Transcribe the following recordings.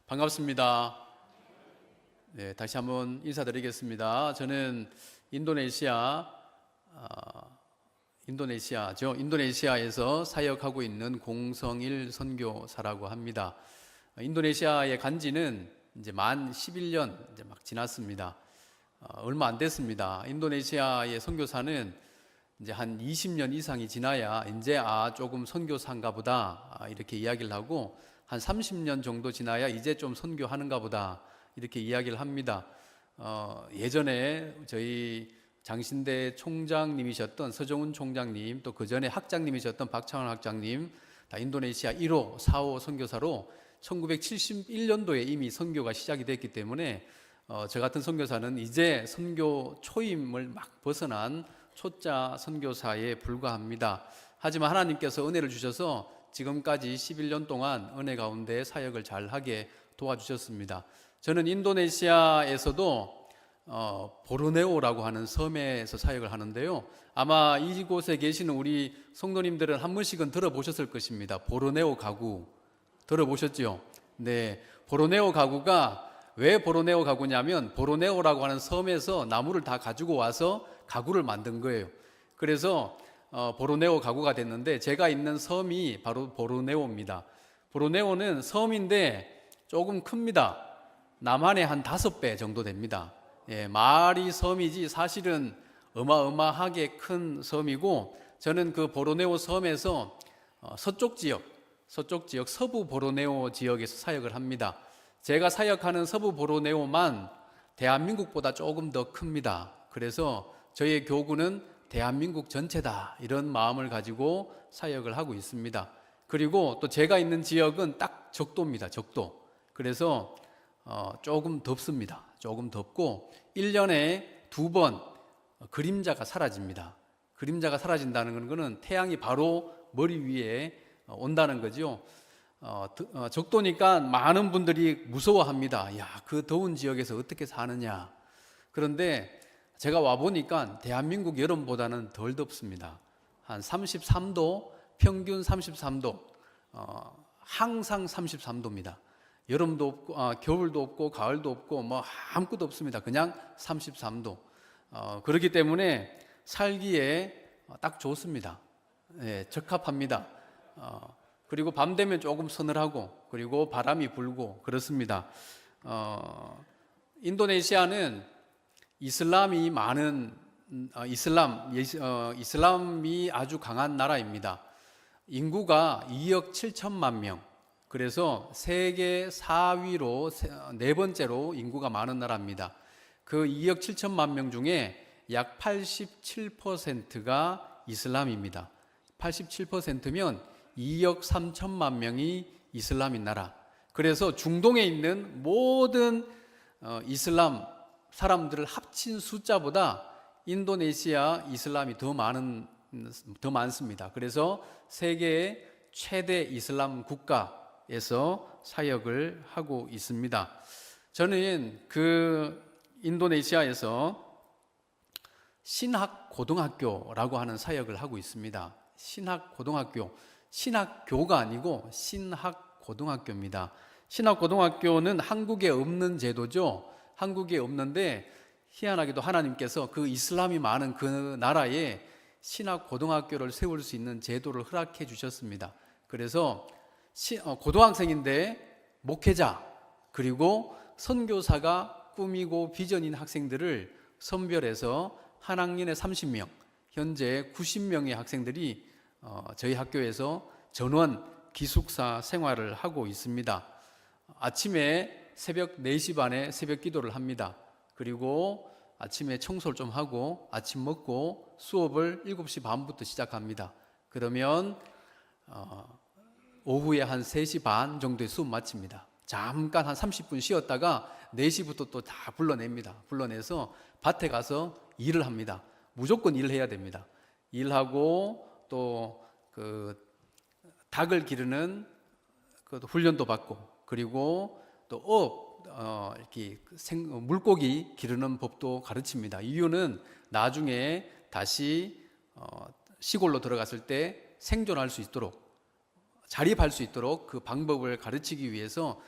반갑습니다. 네, 다시 한번 인사드리겠습니다. 저는 인도네시아에서 사역하고 있는 공성일 선교사라고 합니다. 인도네시아에 간 지는 이제 만 11년 이제 막 지났습니다. 얼마 안 됐습니다. 인도네시아의 선교사는 이제 한 20년 이상이 지나야 이제 조금 선교사인가 보다 이렇게 이야기를 하고, 한 30년 정도 지나야 이제 좀 선교하는가 보다 이렇게 이야기를 합니다. 예전에 저희 장신대 총장님이셨던 서정훈 총장님, 또 그 전에 학장님이셨던 박창원 학장님, 다 인도네시아 1호, 4호 선교사로 1971년도에 이미 선교가 시작이 됐기 때문에 저 같은 선교사는 이제 선교 초임을 막 벗어난 초짜 선교사에 불과합니다. 하지만 하나님께서 은혜를 주셔서 지금까지 11년 동안 은혜 가운데 사역을 잘하게 도와주셨습니다. 저는 인도네시아에서도 보르네오라고 하는 섬에서 사역을 하는데요, 아마 이곳에 계시는 우리 성도님들은 한 번씩은 들어보셨을 것입니다. 보르네오 가구 들어보셨죠? 네, 보르네오 가구가 왜 보르네오 가구냐면, 보르네오라고 하는 섬에서 나무를 다 가지고 와서 가구를 만든 거예요. 그래서 보르네오 가구가 됐는데, 제가 있는 섬이 바로 보르네오입니다. 보르네오는 섬인데 조금 큽니다. 남한의 한 5배 정도 됩니다. 예, 마리 섬이지 사실은 어마어마하게 큰 섬이고, 저는 그 보르네오 섬에서 서쪽 지역 서부 보르네오 지역에서 사역을 합니다. 제가 사역하는 서부 보르네오만 대한민국보다 조금 더 큽니다. 그래서 저희의 교구는 대한민국 전체다, 이런 마음을 가지고 사역을 하고 있습니다. 그리고 또 제가 있는 지역은 딱 적도입니다. 적도. 그래서 조금 덥습니다. 조금 덥고 1년에 2번 그림자가 사라집니다. 그림자가 사라진다는 것은 태양이 바로 머리 위에 온다는 거죠. 적도니까 많은 분들이 무서워합니다. 야, 그 더운 지역에서 어떻게 사느냐. 그런데 제가 와보니까 대한민국 여름보다는 덜 덥습니다. 한 33도, 평균 33도, 항상 33도입니다. 여름도 없고, 겨울도 없고, 가을도 없고, 뭐 아무것도 없습니다. 그냥 33도. 그렇기 때문에 살기에 딱 좋습니다. 예, 적합합니다. 그리고 밤 되면 조금 서늘하고, 그리고 바람이 불고 그렇습니다. 인도네시아는 이슬람이 많은 이슬람이 아주 강한 나라입니다. 인구가 2억 7천만 명. 그래서 세계 4위로 네 번째로 인구가 많은 나라입니다. 그 2억 7천만 명 중에 약 87%가 이슬람입니다. 87%면 2억 3천만 명이 이슬람인 나라. 그래서 중동에 있는 모든 이슬람 사람들을 합친 숫자보다 인도네시아 이슬람이 더 많습니다. 그래서 세계의 최대 이슬람 국가에서 사역을 하고 있습니다. 저는 그 인도네시아에서 신학고등학교라고 하는 사역을 하고 있습니다. 신학고등학교, 신학교가 아니고 신학고등학교입니다. 신학고등학교는 한국에 없는 제도죠. 한국에 없는데 희한하게도 하나님께서 그 이슬람이 많은 그 나라에 신학고등학교를 세울 수 있는 제도를 허락해 주셨습니다. 그래서 고등학생인데 목회자, 그리고 선교사가 꿈이고 비전인 학생들을 선별해서 한 학년에 30명, 현재 90명의 학생들이 저희 학교에서 전원 기숙사 생활을 하고 있습니다. 아침에 새벽 4시 반에 새벽 기도를 합니다. 그리고 아침에 청소를 좀 하고 아침 먹고 수업을 7시 반부터 시작합니다. 그러면 오후에 한 3시 반 정도에 수업 마칩니다. 잠깐 한 30분 쉬었다가 4시부터 또 다 불러냅니다. 불러내서 밭에 가서 일을 합니다. 무조건 일을 해야 됩니다. 일하고 또 그 닭을 기르는 그 훈련도 받고, 그리고 또 이렇게 물고기 기르는 법도 가르칩니다. 이유는 나중에 다시 시골로 들어갔을 때 생존할 수 있도록, 자립할 수 있도록 그 방법을 가르치기 위해서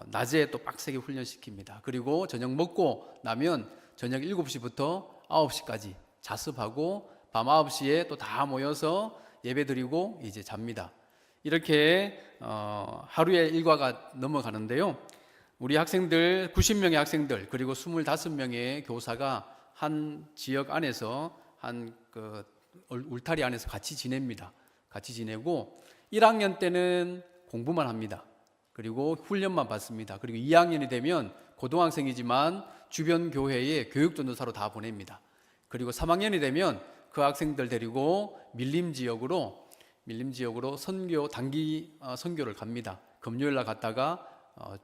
낮에 또 빡세게 훈련시킵니다. 그리고 저녁 먹고 나면 저녁 7시부터 9시까지 자습하고 밤 9시에 또 다 모여서 예배드리고 이제 잡니다. 이렇게 하루의 일과가 넘어가는데요. 우리 학생들 90명의 학생들 그리고 25명의 교사가 한 지역 안에서 한 그 울타리 안에서 같이 지냅니다. 같이 지내고 1학년 때는 공부만 합니다. 그리고 훈련만 받습니다. 그리고 2학년이 되면 고등학생이지만 주변 교회에 교육전도사로 다 보냅니다. 그리고 3학년이 되면 그 학생들 데리고 밀림 지역으로 선교 단기 선교를 갑니다. 금요일 날 갔다가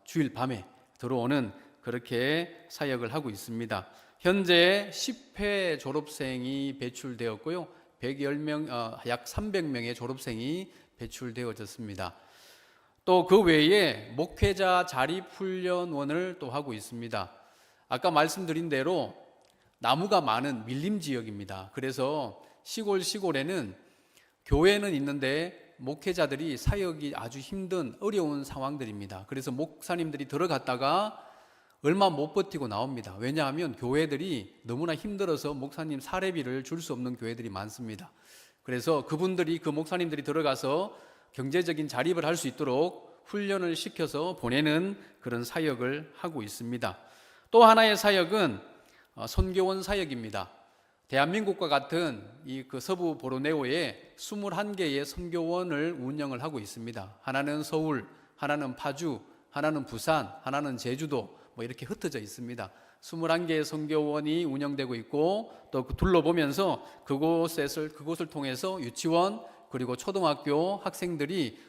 주일 밤에 들어오는 그렇게 사역을 하고 있습니다. 현재 10회 졸업생이 배출되었고요. 110명, 약 300명의 졸업생이 배출되어졌습니다. 또 그 외에 목회자 자립훈련원을 또 하고 있습니다. 아까 말씀드린 대로 나무가 많은 밀림 지역입니다. 그래서 시골에는 교회는 있는데 목회자들이 사역이 아주 힘든 어려운 상황들입니다. 그래서 목사님들이 들어갔다가 얼마 못 버티고 나옵니다. 왜냐하면 교회들이 너무나 힘들어서 목사님 사례비를 줄 수 없는 교회들이 많습니다. 그래서 그분들이 그 목사님들이 들어가서 경제적인 자립을 할 수 있도록 훈련을 시켜서 보내는 그런 사역을 하고 있습니다. 또 하나의 사역은 선교원 사역입니다. 대한민국과 같은 이 그 서부 보르네오에 21개의 선교원을 운영을 하고 있습니다. 하나는 서울, 하나는 파주, 하나는 부산, 하나는 제주도 뭐 이렇게 흩어져 있습니다. 21개의 선교원이 운영되고 있고 또 둘러보면서 그곳을 통해서 유치원 그리고 초등학교 학생들이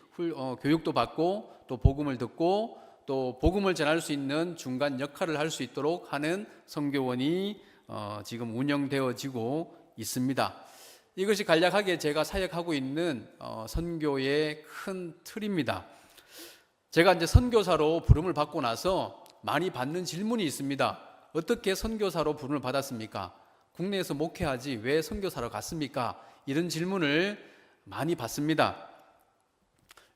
교육도 받고 또 복음을 듣고 또 복음을 전할 수 있는 중간 역할을 할 수 있도록 하는 선교원이 지금 운영되어지고 있습니다. 이것이 간략하게 제가 사역하고 있는 선교의 큰 틀입니다. 제가 이제 선교사로 부름을 받고 나서 많이 받는 질문이 있습니다. 어떻게 선교사로 부름을 받았습니까? 국내에서 목회하지 왜 선교사로 갔습니까? 이런 질문을 많이 받습니다.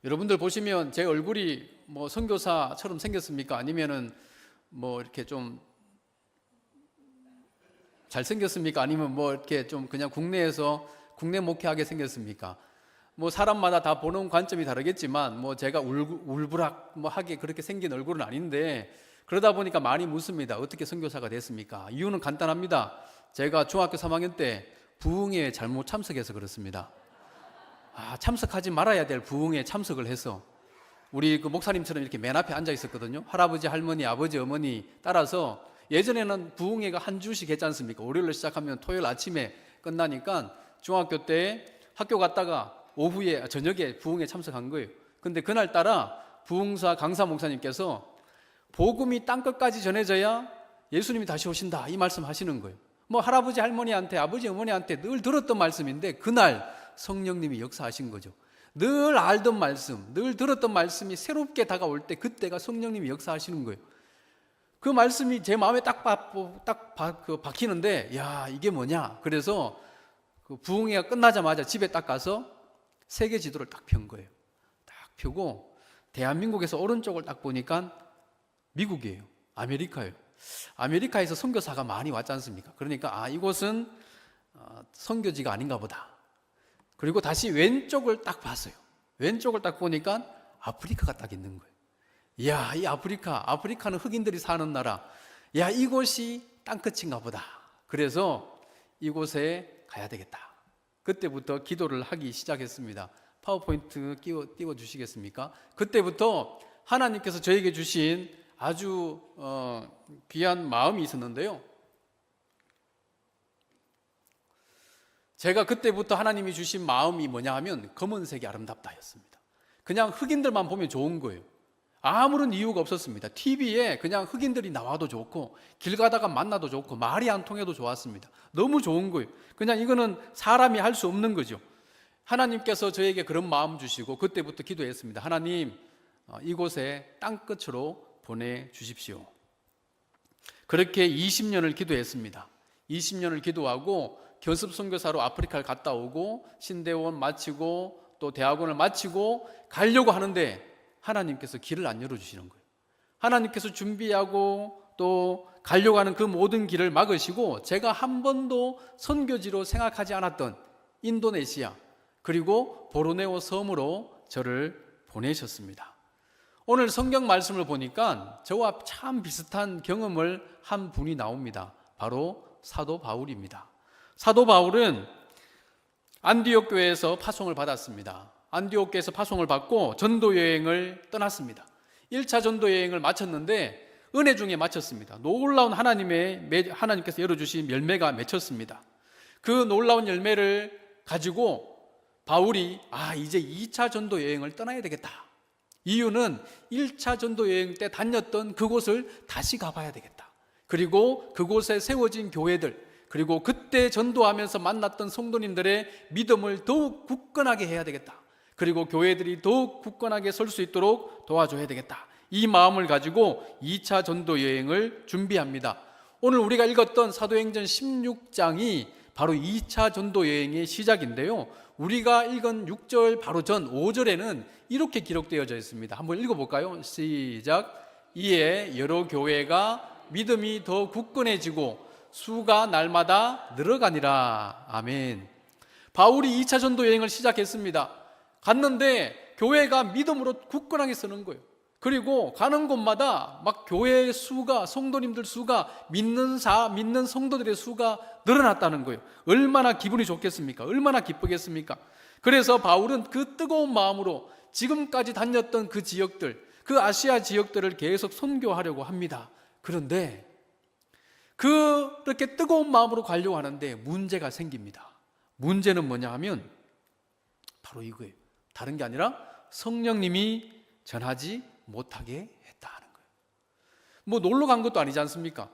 여러분들 보시면 제 얼굴이 뭐 선교사처럼 생겼습니까? 아니면은 뭐 이렇게 좀 잘생겼습니까? 아니면 뭐 이렇게 좀 그냥 국내 목회하게 생겼습니까? 뭐 사람마다 다 보는 관점이 다르겠지만 뭐 제가 울부락 뭐 하게 그렇게 생긴 얼굴은 아닌데 그러다 보니까 많이 묻습니다. 어떻게 선교사가 됐습니까? 이유는 간단합니다. 제가 중학교 3학년 때 부흥회에 잘못 참석해서 그렇습니다. 참석하지 말아야 될 부흥회에 참석을 해서 우리 그 목사님처럼 이렇게 맨 앞에 앉아 있었거든요. 할아버지, 할머니, 아버지, 어머니 따라서 예전에는 부흥회가 한 주씩 했지 않습니까? 월요일로 시작하면 토요일 아침에 끝나니까 중학교 때 학교 갔다가 저녁에 부흥회 참석한 거예요. 근데 그날따라 부흥사 강사 목사님께서 복음이 땅끝까지 전해져야 예수님이 다시 오신다 이 말씀 하시는 거예요. 뭐 할아버지 할머니한테 아버지 어머니한테 늘 들었던 말씀인데 그날 성령님이 역사하신 거죠. 늘 알던 말씀, 늘 들었던 말씀이 새롭게 다가올 때 그때가 성령님이 역사하시는 거예요. 그 말씀이 제 마음에 딱 박히는데 야 이게 뭐냐. 그래서 그 부흥회가 끝나자마자 집에 딱 가서 세계 지도를 딱 편 거예요. 딱 펴고 대한민국에서 오른쪽을 딱 보니까 미국이에요. 아메리카예요. 아메리카에서 선교사가 많이 왔지 않습니까? 그러니까 이곳은 선교지가 아닌가 보다. 그리고 다시 왼쪽을 딱 봤어요. 왼쪽을 딱 보니까 아프리카가 딱 있는 거예요. 이야, 이 아프리카는 흑인들이 사는 나라. 야, 이곳이 땅끝인가 보다. 그래서 이곳에 가야 되겠다. 그때부터 기도를 하기 시작했습니다. 파워포인트 띄워 주시겠습니까? 그때부터 하나님께서 저에게 주신 아주 귀한 마음이 있었는데요. 제가 그때부터 하나님이 주신 마음이 뭐냐 하면 검은색이 아름답다였습니다. 그냥 흑인들만 보면 좋은 거예요. 아무런 이유가 없었습니다. TV에 그냥 흑인들이 나와도 좋고 길 가다가 만나도 좋고 말이 안 통해도 좋았습니다. 너무 좋은 거예요. 그냥 이거는 사람이 할 수 없는 거죠. 하나님께서 저에게 그런 마음 주시고 그때부터 기도했습니다. 하나님, 이곳에 땅끝으로 보내주십시오. 그렇게 20년을 기도했습니다. 20년을 기도하고 교습 선교사로 아프리카를 갔다 오고 신대원 마치고 또 대학원을 마치고 가려고 하는데 하나님께서 길을 안 열어주시는 거예요. 하나님께서 준비하고 또 가려고 하는 그 모든 길을 막으시고 제가 한 번도 선교지로 생각하지 않았던 인도네시아 그리고 보르네오 섬으로 저를 보내셨습니다. 오늘 성경 말씀을 보니까 저와 참 비슷한 경험을 한 분이 나옵니다. 바로 사도 바울입니다. 사도 바울은 안디옥 교회에서 파송을 받았습니다. 안디옥 교회에서 파송을 받고 전도 여행을 떠났습니다. 1차 전도 여행을 마쳤는데 은혜 중에 마쳤습니다. 놀라운 하나님께서 열어주신 열매가 맺혔습니다. 그 놀라운 열매를 가지고 바울이 이제 2차 전도 여행을 떠나야 되겠다. 이유는 1차 전도 여행 때 다녔던 그곳을 다시 가봐야 되겠다. 그리고 그곳에 세워진 교회들, 그리고 그때 전도하면서 만났던 성도님들의 믿음을 더욱 굳건하게 해야 되겠다. 그리고 교회들이 더욱 굳건하게 설 수 있도록 도와줘야 되겠다. 이 마음을 가지고 2차 전도 여행을 준비합니다. 오늘 우리가 읽었던 사도행전 16장이 바로 2차 전도 여행의 시작인데요. 우리가 읽은 6절 바로 전 5절에는 이렇게 기록되어져 있습니다. 한번 읽어볼까요? 시작. 이에 여러 교회가 믿음이 더 굳건해지고 수가 날마다 늘어가니라. 아멘. 바울이 2차 전도 여행을 시작했습니다. 갔는데 교회가 믿음으로 굳건하게 서는 거예요. 그리고 가는 곳마다 막 교회의 수가, 성도님들 수가, 믿는 성도들의 수가 늘어났다는 거예요. 얼마나 기분이 좋겠습니까? 얼마나 기쁘겠습니까? 그래서 바울은 그 뜨거운 마음으로 지금까지 다녔던 그 지역들, 그 아시아 지역들을 계속 선교하려고 합니다. 그런데 그렇게 뜨거운 마음으로 가려고 하는데 문제가 생깁니다. 문제는 뭐냐 하면 바로 이거예요. 다른 게 아니라 성령님이 전하지 못하게 했다는 거예요. 뭐 놀러 간 것도 아니지 않습니까?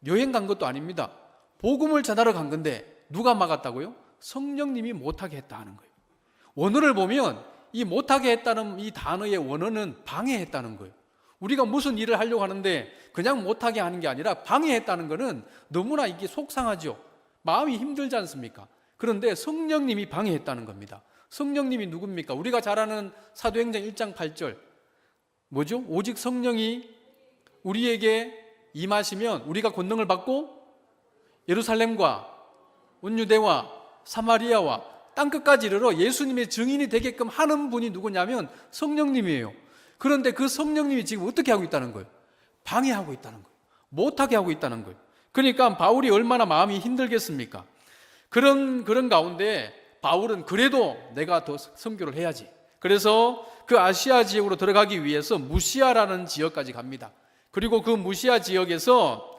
여행 간 것도 아닙니다. 복음을 전하러 간 건데 누가 막았다고요? 성령님이 못하게 했다는 거예요. 원어를 보면 이 못하게 했다는 이 단어의 원어는 방해했다는 거예요. 우리가 무슨 일을 하려고 하는데 그냥 못하게 하는 게 아니라 방해했다는 것은 너무나 이게 속상하죠. 마음이 힘들지 않습니까? 그런데 성령님이 방해했다는 겁니다. 성령님이 누굽니까? 우리가 잘 아는 사도행전 1장 8절 뭐죠? 오직 성령이 우리에게 임하시면 우리가 권능을 받고 예루살렘과 온유대와 사마리아와 땅끝까지 이르러 예수님의 증인이 되게끔 하는 분이 누구냐면 성령님이에요. 그런데 그 성령님이 지금 어떻게 하고 있다는 거예요? 방해하고 있다는 거예요. 못하게 하고 있다는 거예요. 그러니까 바울이 얼마나 마음이 힘들겠습니까? 그런 가운데 바울은 그래도 내가 더 선교를 해야지. 그래서 그 아시아 지역으로 들어가기 위해서 무시아라는 지역까지 갑니다. 그리고 그 무시아 지역에서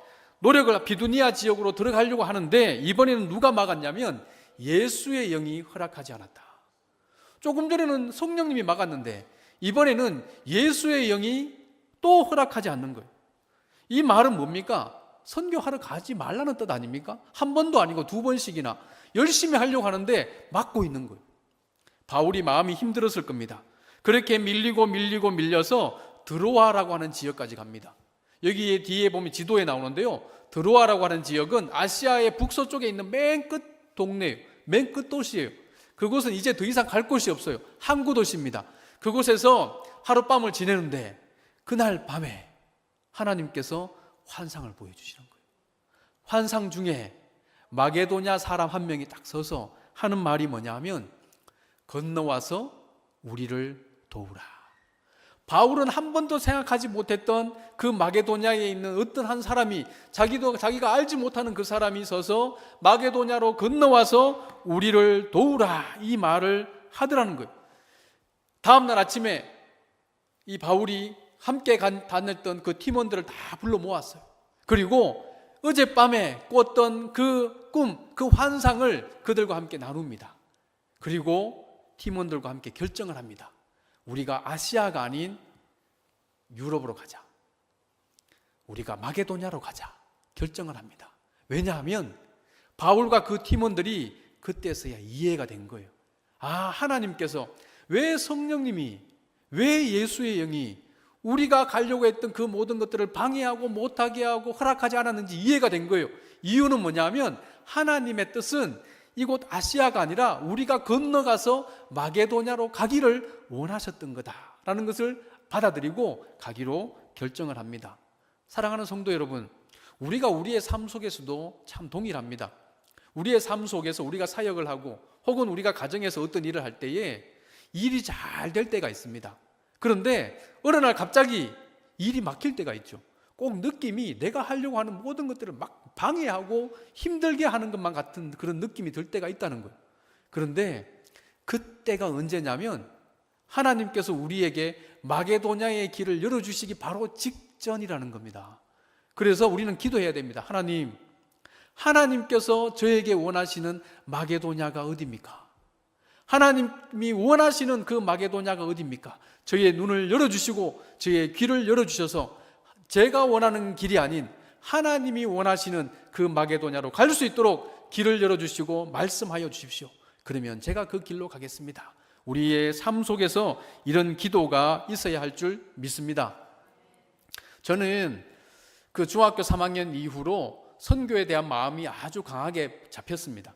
비두니아 지역으로 들어가려고 하는데 이번에는 누가 막았냐면 예수의 영이 허락하지 않았다. 조금 전에는 성령님이 막았는데 이번에는 예수의 영이 또 허락하지 않는 거예요. 이 말은 뭡니까? 선교하러 가지 말라는 뜻 아닙니까? 한 번도 아니고 두 번씩이나 열심히 하려고 하는데 막고 있는 거예요. 바울이 마음이 힘들었을 겁니다. 그렇게 밀려서 드로아라고 하는 지역까지 갑니다. 여기 뒤에 보면 지도에 나오는데요. 드로아라고 하는 지역은 아시아의 북서쪽에 있는 맨 끝 동네예요. 맨 끝 도시예요. 그곳은 이제 더 이상 갈 곳이 없어요. 항구 도시입니다. 그곳에서 하룻밤을 지내는데 그날 밤에 하나님께서 환상을 보여주시는 거예요. 환상 중에 마게도냐 사람 한 명이 딱 서서 하는 말이 뭐냐 하면 건너와서 우리를 도우라. 바울은 한 번도 생각하지 못했던 그 마게도냐에 있는 어떤 한 사람이 자기가 알지 못하는 그 사람이 서서 마게도냐로 건너와서 우리를 도우라 이 말을 하더라는 거예요. 다음날 아침에 이 바울이 함께 다녔던 그 팀원들을 다 불러 모았어요. 그리고 어젯밤에 꿨던 그 꿈, 그 환상을 그들과 함께 나눕니다. 그리고 팀원들과 함께 결정을 합니다. 우리가 아시아가 아닌 유럽으로 가자. 우리가 마게도냐로 가자. 결정을 합니다. 왜냐하면 바울과 그 팀원들이 그때서야 이해가 된 거예요. 하나님께서 왜 성령님이, 왜 예수의 영이 우리가 가려고 했던 그 모든 것들을 방해하고 못하게 하고 허락하지 않았는지 이해가 된 거예요. 이유는 뭐냐면 하나님의 뜻은 이곳 아시아가 아니라 우리가 건너가서 마게도냐로 가기를 원하셨던 거다라는 것을 받아들이고 가기로 결정을 합니다. 사랑하는 성도 여러분, 우리가 우리의 삶 속에서도 참 동일합니다. 우리의 삶 속에서 우리가 사역을 하고 혹은 우리가 가정에서 어떤 일을 할 때에 일이 잘 될 때가 있습니다. 그런데 어느 날 갑자기 일이 막힐 때가 있죠. 꼭 느낌이 내가 하려고 하는 모든 것들을 막 방해하고 힘들게 하는 것만 같은 그런 느낌이 들 때가 있다는 거예요. 그런데 그때가 언제냐면 하나님께서 우리에게 마게도냐의 길을 열어주시기 바로 직전이라는 겁니다. 그래서 우리는 기도해야 됩니다. 하나님께서 저에게 원하시는 마게도냐가 어디입니까? 하나님이 원하시는 그 마게도냐가 어디입니까? 저의 눈을 열어주시고 저의 귀를 열어주셔서 제가 원하는 길이 아닌 하나님이 원하시는 그 마게도냐로 갈 수 있도록 길을 열어주시고 말씀하여 주십시오. 그러면 제가 그 길로 가겠습니다. 우리의 삶 속에서 이런 기도가 있어야 할 줄 믿습니다. 저는 그 중학교 3학년 이후로 선교에 대한 마음이 아주 강하게 잡혔습니다.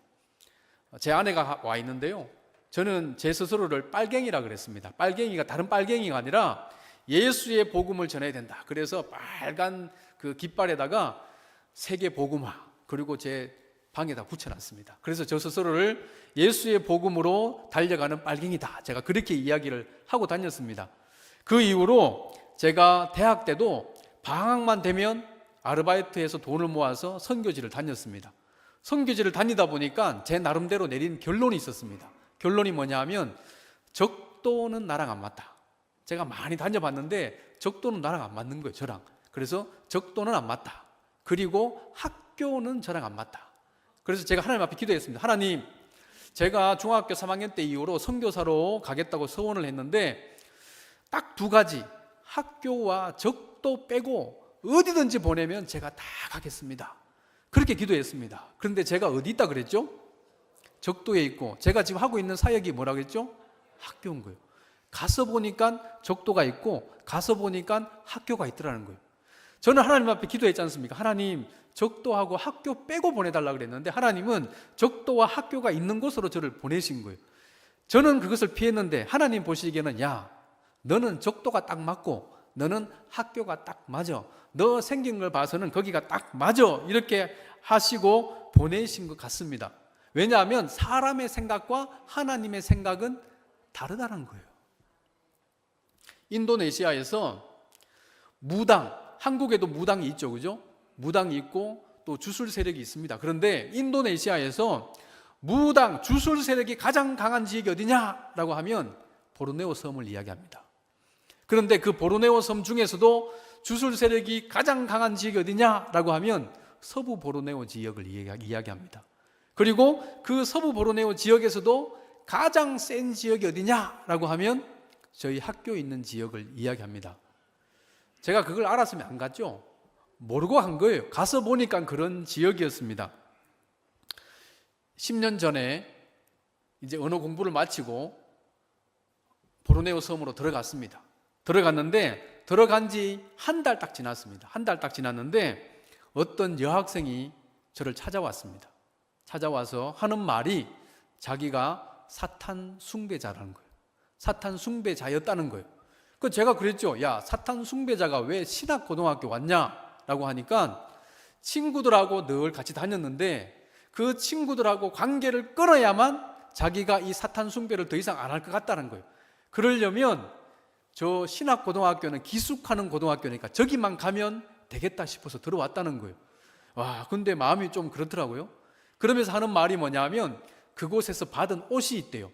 제 아내가 와 있는데요, 저는 제 스스로를 빨갱이라 그랬습니다. 빨갱이가 다른 빨갱이가 아니라 예수의 복음을 전해야 된다. 그래서 빨간 그 깃발에다가 세계 복음화, 그리고 제 방에다 붙여놨습니다. 그래서 저 스스로를 예수의 복음으로 달려가는 빨갱이다, 제가 그렇게 이야기를 하고 다녔습니다. 그 이후로 제가 대학 때도 방학만 되면 아르바이트해서 돈을 모아서 선교지를 다녔습니다. 선교지를 다니다 보니까 제 나름대로 내린 결론이 있었습니다. 결론이 뭐냐 하면 적도는 나랑 안 맞다. 제가 많이 다녀봤는데 적도는 나랑 안 맞는 거예요, 저랑. 그래서 적도는 안 맞다. 그리고 학교는 저랑 안 맞다. 그래서 제가 하나님 앞에 기도했습니다. 하나님, 제가 중학교 3학년 때 이후로 선교사로 가겠다고 서원을 했는데 딱 두 가지, 학교와 적도 빼고 어디든지 보내면 제가 다 가겠습니다. 그렇게 기도했습니다. 그런데 제가 어디 있다 그랬죠? 적도에 있고, 제가 지금 하고 있는 사역이 뭐라고 했죠? 학교인 거예요. 가서 보니까 적도가 있고 가서 보니까 학교가 있더라는 거예요. 저는 하나님 앞에 기도했지 않습니까? 하나님, 적도하고 학교 빼고 보내달라고 그랬는데 하나님은 적도와 학교가 있는 곳으로 저를 보내신 거예요. 저는 그것을 피했는데 하나님 보시기에는, 야, 너는 적도가 딱 맞고 너는 학교가 딱 맞아, 너 생긴 걸 봐서는 거기가 딱 맞아, 이렇게 하시고 보내신 것 같습니다. 왜냐하면 사람의 생각과 하나님의 생각은 다르다는 거예요. 인도네시아에서 무당, 한국에도 무당이 있죠, 그죠? 무당이 있고 또 주술 세력이 있습니다. 그런데 인도네시아에서 무당, 주술 세력이 가장 강한 지역이 어디냐라고 하면 보르네오 섬을 이야기합니다. 그런데 그 보르네오 섬 중에서도 주술 세력이 가장 강한 지역이 어디냐라고 하면 서부 보르네오 지역을 이야기합니다. 그리고 그 서부 보르네오 지역에서도 가장 센 지역이 어디냐라고 하면 저희 학교 있는 지역을 이야기합니다. 제가 그걸 알았으면 안 갔죠? 모르고 한 거예요. 가서 보니까 그런 지역이었습니다. 10년 전에 이제 언어 공부를 마치고 보르네오 섬으로 들어갔습니다. 들어갔는데 들어간 지 한 달 딱 지났습니다. 한 달 딱 지났는데 어떤 여학생이 저를 찾아왔습니다. 찾아와서 하는 말이 자기가 사탄 숭배자라는 거예요. 사탄 숭배자였다는 거예요. 그 제가 그랬죠. 야, 사탄 숭배자가 왜 신학고등학교 왔냐라고 하니까 친구들하고 늘 같이 다녔는데 그 친구들하고 관계를 끊어야만 자기가 이 사탄 숭배를 더 이상 안 할 것 같다는 거예요. 그러려면 저 신학고등학교는 기숙하는 고등학교니까 저기만 가면 되겠다 싶어서 들어왔다는 거예요. 와, 근데 마음이 좀 그렇더라고요. 그러면서 하는 말이 뭐냐면 그곳에서 받은 옷이 있대요.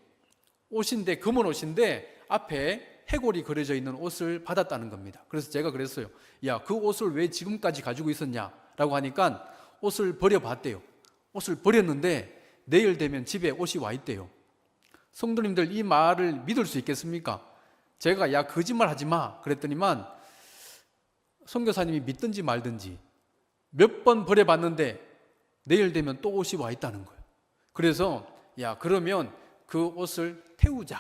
옷인데, 금은 옷인데 앞에 해골이 그려져 있는 옷을 받았다는 겁니다. 그래서 제가 그랬어요. 야, 그 옷을 왜 지금까지 가지고 있었냐라고 하니까 옷을 버려봤대요. 옷을 버렸는데 내일 되면 집에 옷이 와 있대요. 성도님들, 이 말을 믿을 수 있겠습니까? 제가 야, 거짓말 하지 마 그랬더니만 선교사님이 믿든지 말든지 몇 번 버려봤는데 내일 되면 또 옷이 와 있다는 거예요. 그래서 야, 그러면 그 옷을 태우자